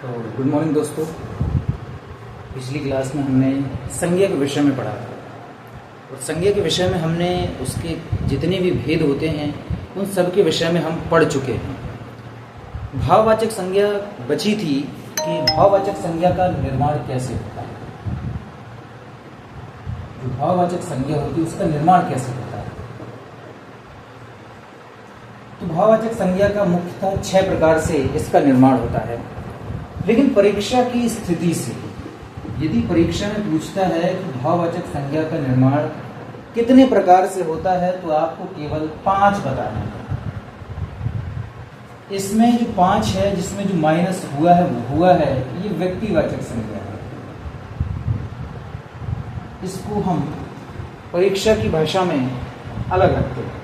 तो good morning दोस्तों। पिछली क्लास में हमने संज्ञा के विषय में पढ़ा था और संज्ञा के विषय में हमने उसके जितने भी भेद होते हैं उन सब के विषय में हम पढ़ चुके हैं। भाववाचक संज्ञा बची थी कि भाववाचक संज्ञा का निर्माण कैसे होता है। जो भाववाचक संज्ञा होती है उसका निर्माण कैसे होता है। तो भाववाचक संज्ञा का मुख्यतः 6 प्रकार से इसका निर्माण होता है। लेकिन परीक्षा की स्थिति से यदि परीक्षा में पूछता है कि भाववाचक संज्ञा का निर्माण कितने प्रकार से होता है तो आपको केवल 5 बताने हैं। इसमें जो 5 है जिसमें जो माइनस हुआ है वो हुआ है ये व्यक्तिवाचक संज्ञा है। इसको हम परीक्षा की भाषा में अलग रखते हैं।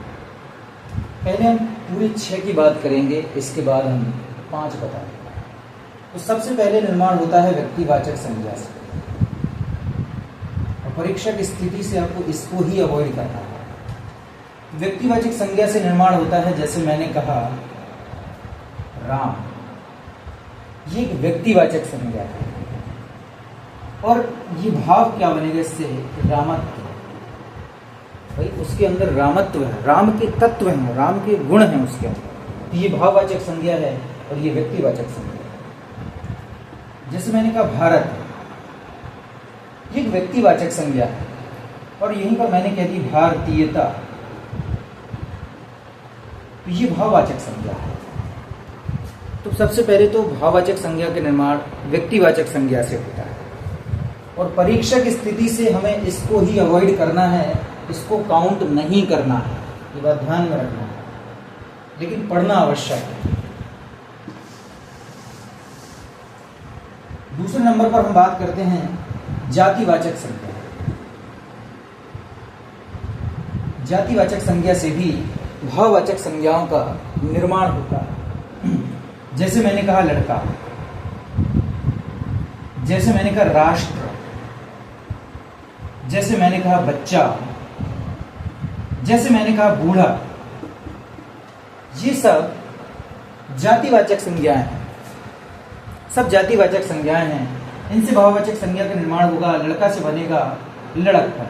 पहले हम पूरे 6 की बात करेंगे, इसके बाद हम 5 बताएंगे। तो सबसे पहले निर्माण होता है व्यक्तिवाचक संज्ञा से और परीक्षा की स्थिति से आपको इसको ही अवॉइड करना है। व्यक्तिवाचक संज्ञा से निर्माण होता है, जैसे मैंने कहा राम, ये एक व्यक्तिवाचक संज्ञा है और ये भाव क्या बनेगा इससे, रामत्व। भाई उसके अंदर रामत्व है, राम के तत्व हैं, राम के गुण हैं उसके अंदर। ये भाववाचक संज्ञा है और ये व्यक्तिवाचक संज्ञा है। जैसे मैंने कहा भारत, ये एक व्यक्तिवाचक संज्ञा है और यहीं पर मैंने कह दी भारतीयता, तो ये भाववाचक संज्ञा है। तो सबसे पहले तो भाववाचक संज्ञा के निर्माण व्यक्तिवाचक संज्ञा से होता है और परीक्षा की स्थिति से हमें इसको ही अवॉइड करना है, इसको काउंट नहीं करना है, ये बात ध्यान में रखना है, लेकिन पढ़ना आवश्यक है। दूसरे नंबर पर हम बात करते हैं जातिवाचक संज्ञा। जातिवाचक संज्ञा से भी भाववाचक संज्ञाओं का निर्माण होता है। जैसे मैंने कहा लड़का, जैसे मैंने कहा राष्ट्र, जैसे मैंने कहा बच्चा, जैसे मैंने कहा बूढ़ा, ये सब जातिवाचक संज्ञाएं हैं। सब जातिवाचक संज्ञाएं हैं। इनसे भाववाचक संज्ञा का निर्माण होगा। लड़का से बनेगा लड़कपन।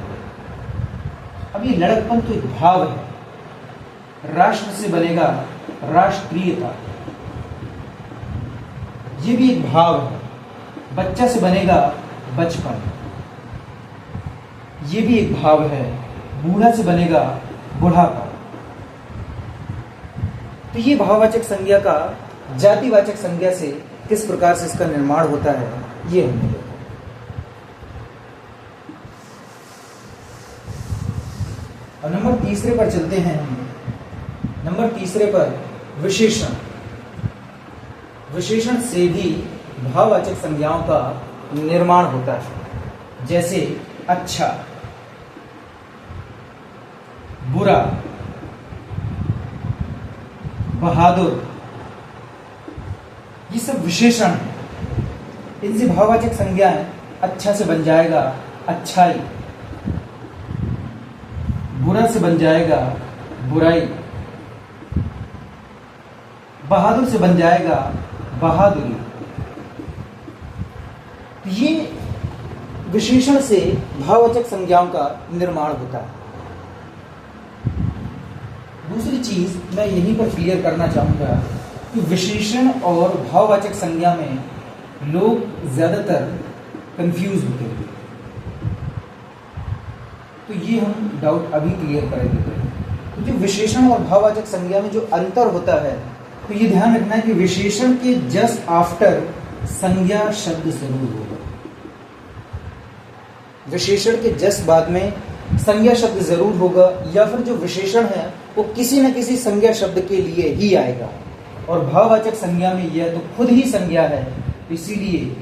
अब ये लड़कपन तो एक भाव है। राष्ट्र से बनेगा राष्ट्रीयता, ये भी एक भाव है। बच्चा से बनेगा बचपन, ये भी एक भाव है। बूढ़ा से बनेगा बुढ़ापा। तो ये भाववाचक संज्ञा का जातिवाचक संज्ञा से किस प्रकार से इसका निर्माण होता है ये हमने देखा। और नंबर 3 पर चलते हैं। नंबर 3 पर विशेषण। विशेषण से भी भाववाचक संज्ञाओं का निर्माण होता है। जैसे अच्छा, बुरा, बहादुर, ये सब विशेषण हैं। इनसे भाववाचक संज्ञाएं अच्छा से बन जाएगा अच्छाई, बुरा से बन जाएगा बुराई, बहादुर से बन जाएगा बहादुरी। ये विशेषण से भाववाचक संज्ञाओं का निर्माण होता है। दूसरी चीज मैं यहीं पर क्लियर करना चाहूंगा कि विशेषण और भाववाचक संज्ञा में लोग ज्यादातर कंफ्यूज होते हैं। तो ये हम डाउट अभी क्लियर कर देते हैं। तो जो विशेषण और भाववाचक संज्ञा में जो अंतर होता है, तो ये ध्यान रखना है कि विशेषण के जस्ट आफ्टर संज्ञा शब्द जरूर होगा। विशेषण के जस्ट बाद में संज्ञा शब्द जरूर होगा, या फिर जो विशेषण है वो किसी न किसी संज्ञा शब्द के लिए ही आएगा। और भाववाचक संज्ञा में यह तो खुद ही संज्ञा है, इसीलिए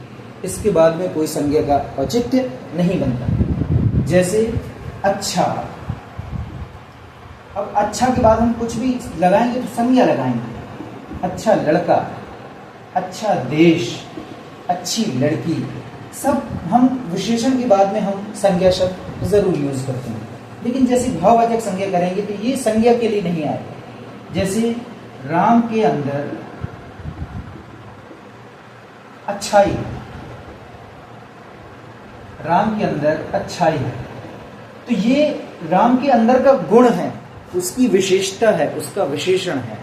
इसके बाद में कोई संज्ञा का औचित्य नहीं बनता। जैसे अच्छा, अब अच्छा के बाद हम कुछ भी लगाएंगे तो संज्ञा लगाएंगे। अच्छा लड़का, अच्छा देश, अच्छी लड़की, सब हम विशेषण के बाद में हम संज्ञा शब्द जरूर यूज करते हैं। लेकिन जैसे भाववाचक संज्ञा करेंगे तो ये संज्ञा के लिए नहीं आएगा। जैसे राम के अंदर अच्छाई, राम के अंदर अच्छाई है। तो ये राम के अंदर का गुण है, उसकी विशेषता है, उसका विशेषण है।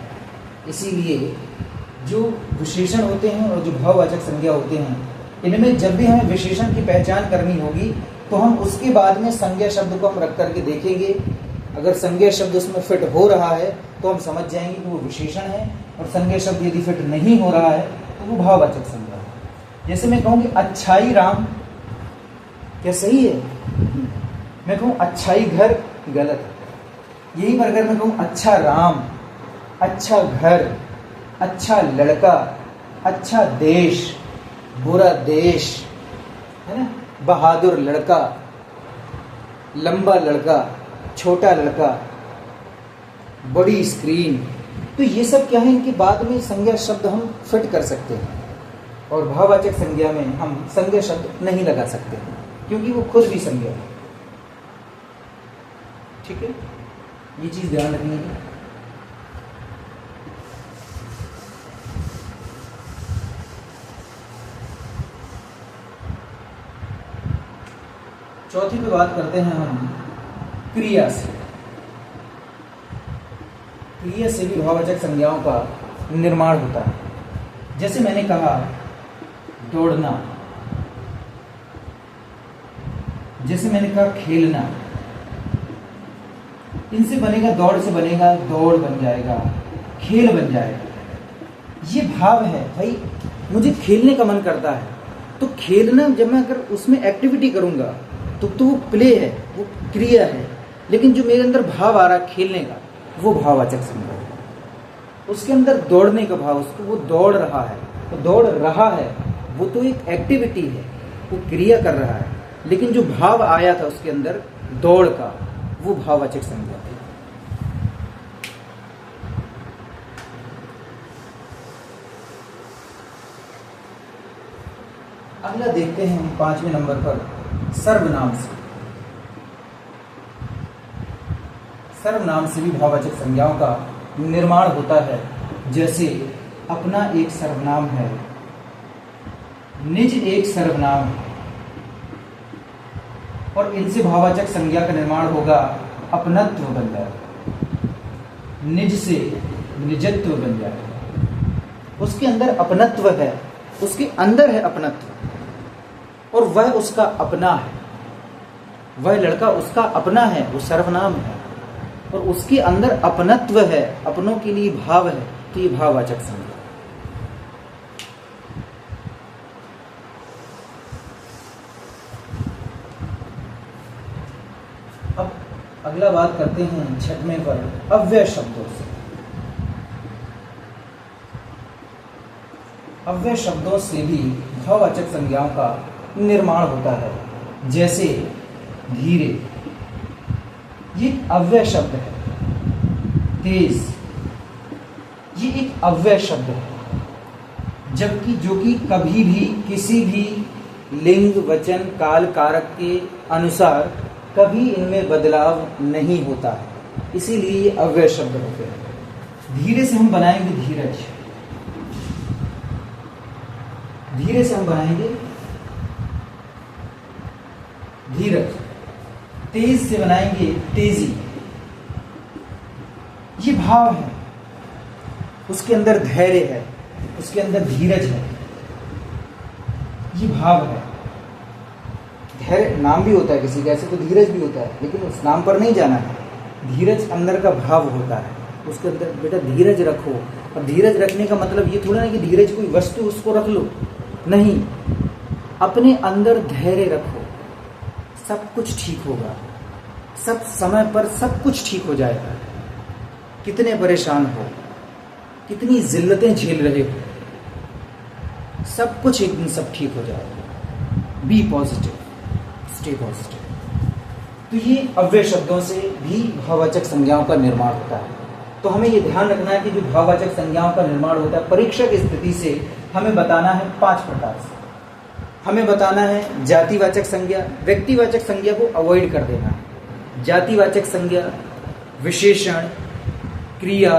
इसीलिए जो विशेषण होते हैं और जो भाववाचक संज्ञा होते हैं, इनमें जब भी हमें विशेषण की पहचान करनी होगी तो हम उसके बाद में संज्ञा शब्द को हम रख करके देखेंगे। अगर संज्ञा शब्द उसमें फिट हो रहा है तो हम समझ जाएंगे कि वो विशेषण है, और संज्ञा शब्द यदि फिट नहीं हो रहा है तो वो भाववाचक संज्ञा है। जैसे मैं कहूँ कि अच्छाई राम, क्या सही है? मैं कहूँ अच्छाई घर, गलत है। यही पर अगर मैं कहूँ अच्छा राम, अच्छा घर, अच्छा लड़का, अच्छा देश, बुरा देश, है ना, बहादुर लड़का, लंबा लड़का, छोटा लड़का, बड़ी स्क्रीन, तो ये सब क्या है, इनके बाद में संज्ञा शब्द हम फिट कर सकते हैं, और भाववाचक संज्ञा में हम संज्ञा शब्द नहीं लगा सकते क्योंकि वो खुद भी संज्ञा है। ठीक है, ये चीज ध्यान रखनी है। चौथी पे बात करते हैं हम क्रिया से। क्रिया से भी भाववाचक संज्ञाओं का निर्माण होता है। जैसे मैंने कहा दौड़ना, जैसे मैंने कहा खेलना, इनसे बनेगा, दौड़ से बनेगा, दौड़ बन जाएगा, खेल बन जाएगा। ये भाव है भाई, मुझे खेलने का मन करता है तो खेलना, जब मैं अगर उसमें एक्टिविटी करूंगा तो वो प्ले है, वो क्रिया है, लेकिन जो मेरे अंदर भाव आ रहा है खेलने का, वो भाववाचक संज्ञा है। उसके अंदर दौड़ने का भाव, उसको वो दौड़ रहा है, वो दौड़ रहा है, वो तो एक एक्टिविटी है, वो क्रिया कर रहा है, लेकिन जो भाव आया था उसके अंदर दौड़ का, वो भाववाचक संज्ञा है। अगला देखते हैं हम 5वें नंबर पर सर्वनाम से। सर्वनाम से भी भाववाचक संज्ञाओं का निर्माण होता है। जैसे अपना एक सर्वनाम है, निज एक सर्वनाम है, और इनसे भाववाचक संज्ञा का निर्माण होगा, अपनत्व बन जाएगा, निज से निजत्व बन जाएगा। उसके अंदर अपनत्व है, उसके अंदर है अपनत्व, और वह उसका अपना है, वह लड़का उसका अपना है, वो सर्वनाम है, और उसके अंदर अपनत्व है, अपनों के लिए भाव है, तो ये भाववाचक संज्ञा। अब अगला बात करते हैं 6वें पर अव्यय शब्दों से। अव्यय शब्दों से भी भाववाचक संज्ञाओं का निर्माण होता है। जैसे धीरे, ये अव्यय शब्द है। तेज, ये एक अव्यय शब्द है, जबकि जो कि कभी भी किसी भी लिंग, वचन, काल, कारक के अनुसार कभी इनमें बदलाव नहीं होता है, इसीलिए ये अव्यय शब्द होते हैं। धीरे से हम बनाएंगे धीरज, धीरे से हम बनाएंगे धीरज, तेज से बनाएंगे तेजी। ये भाव है, उसके अंदर धैर्य है, उसके अंदर धीरज है, ये भाव है। धैर्य नाम भी होता है किसी का, ऐसे तो धीरज भी होता है, लेकिन उस नाम पर नहीं जाना है। धीरज अंदर का भाव होता है, उसके अंदर बेटा धीरज रखो। और धीरज रखने का मतलब ये थोड़ा ना कि धीरज कोई वस्तु उसको रख लो, नहीं, अपने अंदर धैर्य रखो, सब कुछ ठीक होगा, सब समय पर सब कुछ ठीक हो जाएगा। कितने परेशान हो, कितनी जिल्लतें झेल रहे हो, सब कुछ एक दिन सब ठीक हो जाएगा। Be positive, stay positive. तो ये अव्यय शब्दों से भी भाववाचक संज्ञाओं का निर्माण होता है। तो हमें ये ध्यान रखना है कि जो भाववाचक संज्ञाओं का निर्माण होता है, परीक्षा की स्थिति से हमें बताना है 5 प्रकार से। हमें बताना है जातिवाचक संज्ञा, व्यक्तिवाचक संज्ञा को अवॉइड कर देना है। जातिवाचक संज्ञा, विशेषण, क्रिया,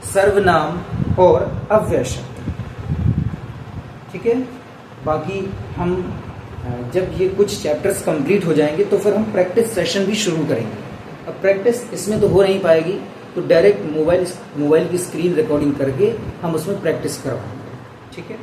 सर्वनाम और अव्यय शब्द। ठीक है। बाकी हम जब ये कुछ चैप्टर्स कंप्लीट हो जाएंगे तो फिर हम प्रैक्टिस सेशन भी शुरू करेंगे। अब प्रैक्टिस इसमें तो हो नहीं पाएगी, तो डायरेक्ट मोबाइल की स्क्रीन रिकॉर्डिंग करके हम उसमें प्रैक्टिस करवाएंगे। ठीक है।